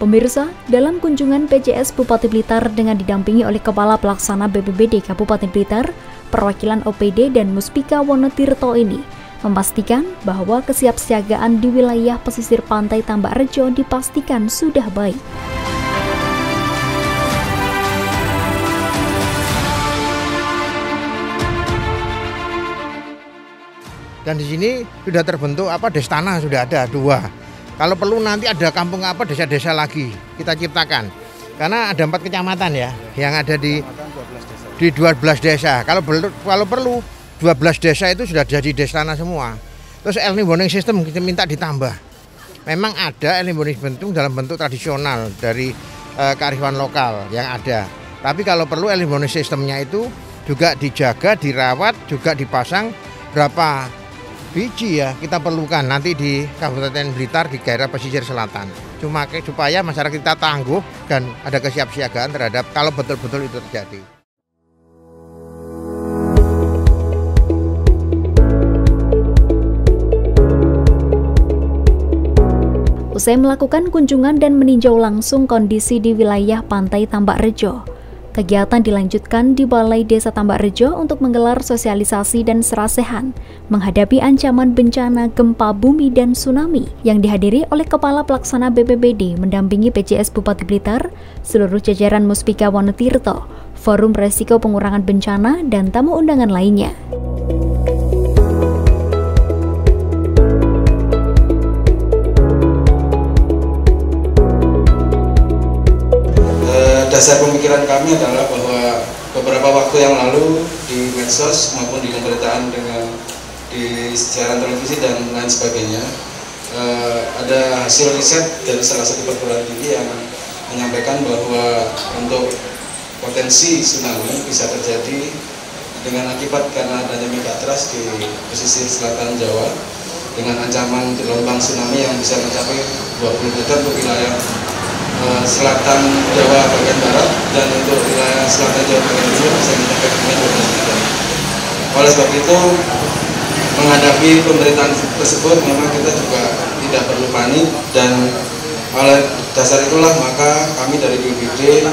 Pemirsa, dalam kunjungan PJS Bupati Blitar dengan didampingi oleh Kepala Pelaksana BPBD Kabupaten Blitar, perwakilan OPD dan Muspika Wonotirto ini memastikan bahwa kesiapsiagaan di wilayah pesisir pantai Tambak Rejo dipastikan sudah baik. Dan di sini sudah terbentuk destana, sudah ada 2. Kalau perlu nanti ada kampung desa-desa lagi kita ciptakan. Karena ada 4 kecamatan ya yang ada di 12 desa. Kalau perlu 12 desa itu sudah jadi destana semua. Terus early warning system kita minta ditambah. Memang ada early warning system dalam bentuk tradisional dari kearifan lokal yang ada. Tapi kalau perlu early warning systemnya itu juga dijaga, dirawat, juga dipasang berapa biji ya kita perlukan nanti di Kabupaten Blitar di daerah pesisir selatan. Supaya masyarakat kita tangguh dan ada kesiapsiagaan terhadap kalau betul-betul itu terjadi. Usai melakukan kunjungan dan meninjau langsung kondisi di wilayah pantai Tambak Rejo, kegiatan dilanjutkan di Balai Desa Tambak Rejo untuk menggelar sosialisasi dan serasehan menghadapi ancaman bencana gempa bumi dan tsunami yang dihadiri oleh Kepala Pelaksana BPBD mendampingi PJS Bupati Blitar, seluruh jajaran Muspika Wonotirto, Forum Resiko Pengurangan Bencana, dan tamu undangan lainnya. Dasar pemikiran kami adalah bahwa beberapa waktu yang lalu di medsos maupun di pemberitaan dengan di siaran televisi dan lain sebagainya ada hasil riset dari salah satu perguruan tinggi yang menyampaikan bahwa untuk potensi tsunami bisa terjadi dengan akibat karena adanya megatrust di pesisir selatan Jawa dengan ancaman gelombang tsunami yang bisa mencapai 20 meter untuk wilayah selatan Jawa bagian barat dan untuk wilayah selatan Jawa bagian timur bisa mencapai 12 meter. Oleh sebab itu, menghadapi pemberitaan tersebut memang kita juga tidak perlu panik, dan oleh dasar itulah maka kami dari BPBD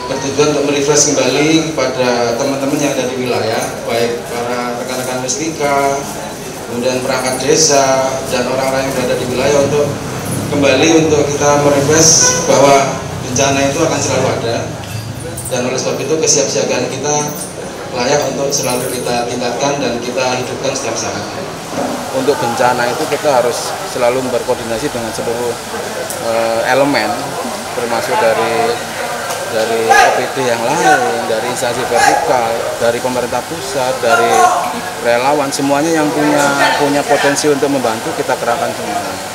bertujuan untuk merefresh kembali kepada teman-teman yang ada di wilayah, baik para rekan-rekan Muspika, kemudian perangkat desa dan orang-orang yang berada di wilayah untuk kembali untuk kita merefresh bahwa bencana itu akan selalu ada, dan oleh sebab itu kesiapsiagaan kita layak untuk selalu kita tingkatkan dan kita hidupkan setiap saat. Untuk bencana itu kita harus selalu berkoordinasi dengan seluruh elemen, termasuk dari OPD yang lain, dari instansi vertikal, dari pemerintah pusat, dari relawan, semuanya yang punya potensi untuk membantu kita kerahkan semua.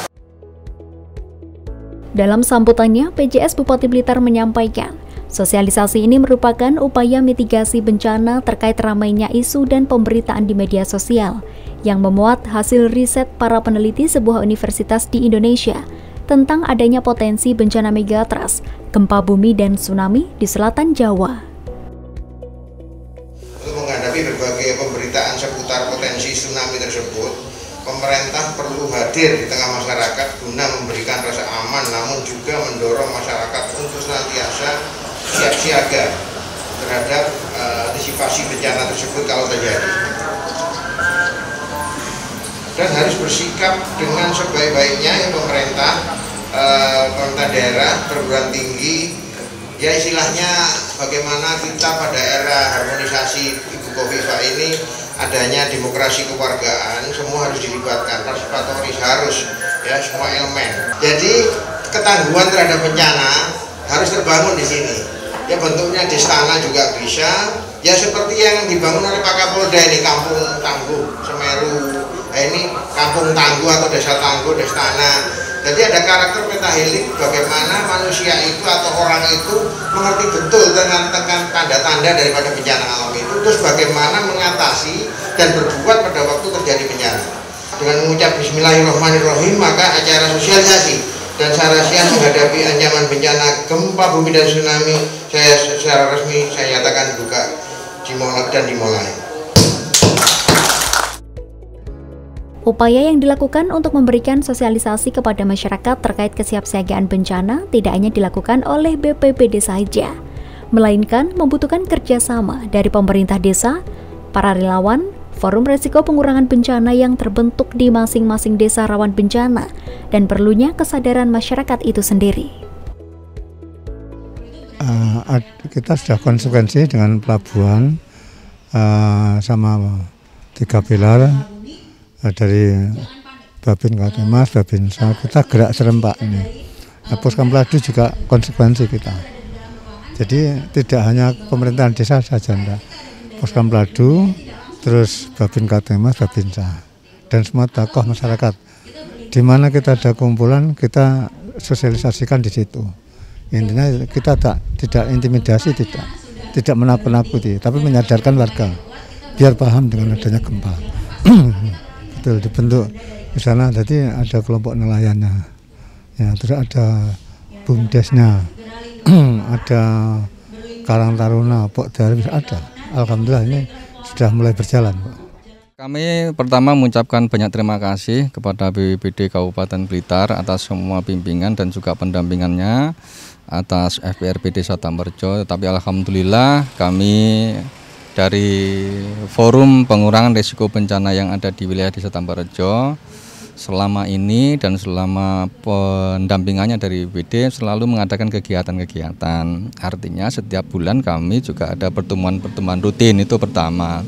Dalam sambutannya, PJS Bupati Blitar menyampaikan, sosialisasi ini merupakan upaya mitigasi bencana terkait ramainya isu dan pemberitaan di media sosial yang memuat hasil riset para peneliti sebuah universitas di Indonesia tentang adanya potensi bencana megatrust, gempa bumi dan tsunami di selatan Jawa. Untuk menghadapi berbagai pemberitaan seputar potensi tsunami tersebut, pemerintah perlu hadir di tengah masyarakat guna memberikan rasa aman, namun juga mendorong masyarakat untuk senantiasa siap siaga terhadap antisipasi bencana tersebut kalau terjadi. Dan harus bersikap dengan sebaik-baiknya ya pemerintah daerah, perguruan tinggi, ya istilahnya bagaimana kita pada era harmonisasi Ibu Khofifah ini adanya demokrasi kewargaan, semua harus dilibatkan, partisipatoris harus, ya semua elemen. Jadi ketangguhan terhadap bencana harus terbangun di sini. Ya bentuknya destana juga bisa, ya seperti yang dibangun oleh Pak Kapolda ini, Kampung Tangguh Semeru, ini Kampung Tangguh atau Desa Tangguh, Destana. Jadi ada karakter pentahelik bagaimana manusia itu atau orang itu mengerti betul dengan tanda-tanda daripada bencana alam itu, terus bagaimana mengatasi dan berbuat pada waktu terjadi bencana. Dengan mengucap Bismillahirrahmanirrahim, maka acara sosialisasi dan sarasian menghadapi ancaman bencana gempa bumi dan tsunami secara resmi saya nyatakan buka dimulai. Upaya yang dilakukan untuk memberikan sosialisasi kepada masyarakat terkait kesiapsiagaan bencana tidak hanya dilakukan oleh BPBD saja, melainkan membutuhkan kerjasama dari pemerintah desa, para relawan, forum resiko pengurangan bencana yang terbentuk di masing-masing desa rawan bencana, dan perlunya kesadaran masyarakat itu sendiri. Kita sudah konsekuensi dengan pelabuhan sama 3 pilar dari Babin Katimas, Babinsa, kita gerak serempak ini. Poskam Peladu juga konsekuensi kita. Jadi tidak hanya pemerintahan desa saja, enggak. Poskam Peladu, terus Babin Katimas, Babinsa, dan semua tokoh masyarakat. Di mana kita ada kumpulan, kita sosialisasikan di situ. Intinya kita tidak intimidasi, tidak menakut-nakuti, tapi menyadarkan warga biar paham dengan adanya gempa. Betul, dibentuk di sana. Jadi ada kelompok nelayannya, ya, terus ada bumdesnya, ada Karang Taruna, Pok Darwis ada. Alhamdulillah ini sudah mulai berjalan, Pak. Kami pertama mengucapkan banyak terima kasih kepada BPBD Kabupaten Blitar atas semua bimbingan dan juga pendampingannya atas FPRB Desa Tambarrejo. Tapi alhamdulillah kami dari Forum Pengurangan Risiko Bencana yang ada di wilayah Desa Tambarrejo selama ini dan selama pendampingannya dari BPBD selalu mengadakan kegiatan-kegiatan. Artinya setiap bulan kami juga ada pertemuan-pertemuan rutin, itu pertama.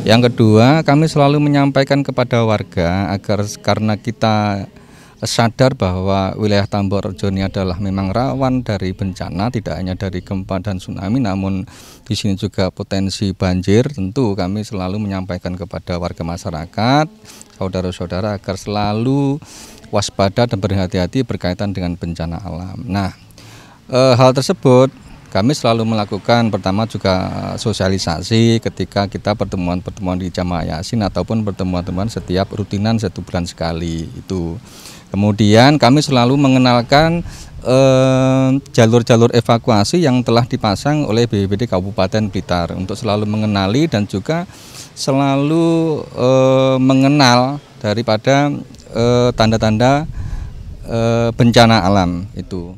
Yang kedua, kami selalu menyampaikan kepada warga agar karena kita sadar bahwa wilayah Tambarrejo ini adalah memang rawan dari bencana, tidak hanya dari gempa dan tsunami, namun di sini juga potensi banjir. Tentu kami selalu menyampaikan kepada warga masyarakat, saudara-saudara agar selalu waspada dan berhati-hati berkaitan dengan bencana alam. Nah, hal tersebut kami selalu melakukan pertama juga sosialisasi ketika kita pertemuan-pertemuan di Jamaah Yasin ataupun pertemuan-pertemuan setiap rutinan 1 bulan sekali itu. Kemudian kami selalu mengenalkan jalur-jalur evakuasi yang telah dipasang oleh BPBD Kabupaten Blitar untuk selalu mengenali dan juga selalu mengenal daripada tanda-tanda bencana alam itu.